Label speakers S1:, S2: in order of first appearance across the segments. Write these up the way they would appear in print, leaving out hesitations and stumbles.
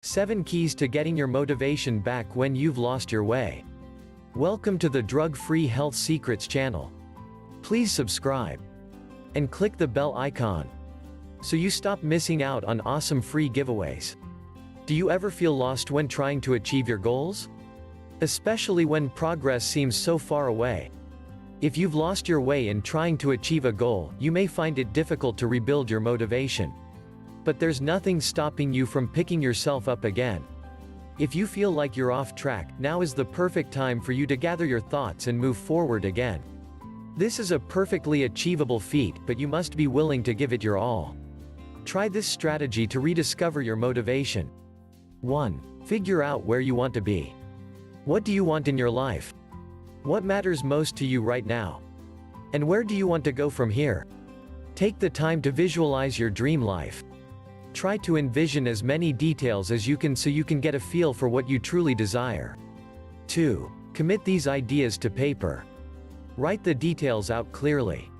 S1: 7 Keys to Getting Your Motivation Back When You've Lost Your Way. Welcome to the Drug-Free Health Secrets channel. Please subscribe and click the bell icon so you stop missing out on awesome free giveaways. Do you ever feel lost when trying to achieve your goals? Especially when progress seems so far away. If you've lost your way in trying to achieve a goal, you may find it difficult to rebuild your motivation. But there's nothing stopping you from picking yourself up again. If you feel like you're off track, now is the perfect time for you to gather your thoughts and move forward again. This is a perfectly achievable feat, but you must be willing to give it your all. Try this strategy to rediscover your motivation. 1. Figure out where you want to be. What do you want in your life? What matters most to you right now? And where do you want to go from here? Take the time to visualize your dream life. Try to envision as many details as you can so you can get a feel for what you truly desire. 2. Commit these ideas to paper. Write the details out clearly.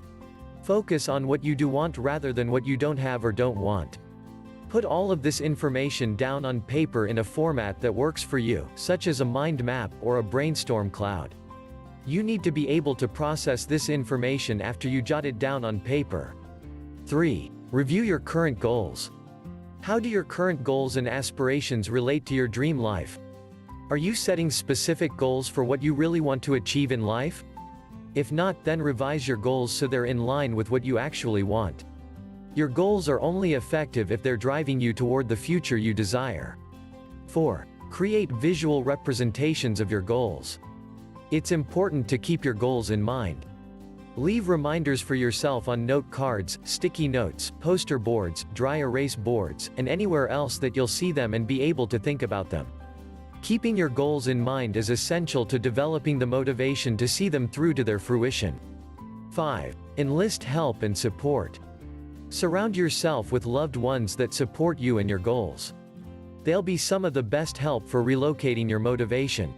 S1: Focus on what you do want rather than what you don't have or don't want. Put all of this information down on paper in a format that works for you, such as a mind map or a brainstorm cloud. You need to be able to process this information after you jot it down on paper. 3. Review your current goals. How do your current goals and aspirations relate to your dream life? Are you setting specific goals for what you really want to achieve in life? If not, then revise your goals so they're in line with what you actually want. Your goals are only effective if they're driving you toward the future you desire. 4. Create visual representations of your goals. It's important to keep your goals in mind. Leave reminders for yourself on note cards, sticky notes, poster boards, dry erase boards, and anywhere else that you'll see them and be able to think about them. Keeping your goals in mind is essential to developing the motivation to see them through to their fruition. 5. Enlist help and support. Surround yourself with loved ones that support you and your goals. They'll be some of the best help for relocating your motivation.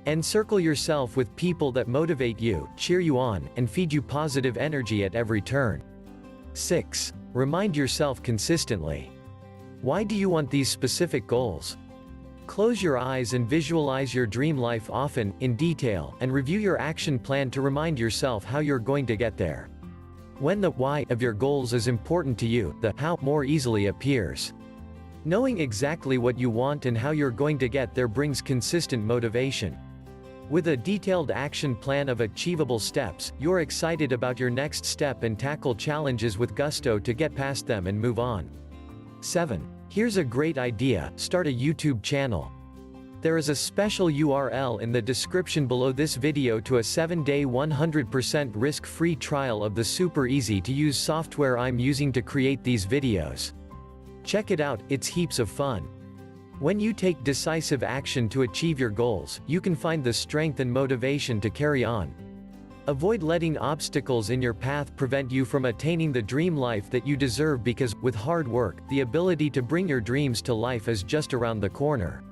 S1: Encircle yourself with people that motivate you, cheer you on, and feed you positive energy at every turn. 6. Remind yourself consistently. Why do you want these specific goals? Close your eyes and visualize your dream life often, in detail, and review your action plan to remind yourself how you're going to get there. When the why of your goals is important to you, the how more easily appears. Knowing exactly what you want and how you're going to get there brings consistent motivation. With a detailed action plan of achievable steps, you're excited about your next step and tackle challenges with gusto to get past them and move on. 7. Here's a great idea: start a YouTube channel. There is a special URL in the description below this video to a 7-day 100% risk-free trial of the super easy-to-use software I'm using to create these videos. Check it out, it's heaps of fun. When you take decisive action to achieve your goals, you can find the strength and motivation to carry on. Avoid letting obstacles in your path prevent you from attaining the dream life that you deserve, because, with hard work, the ability to bring your dreams to life is just around the corner.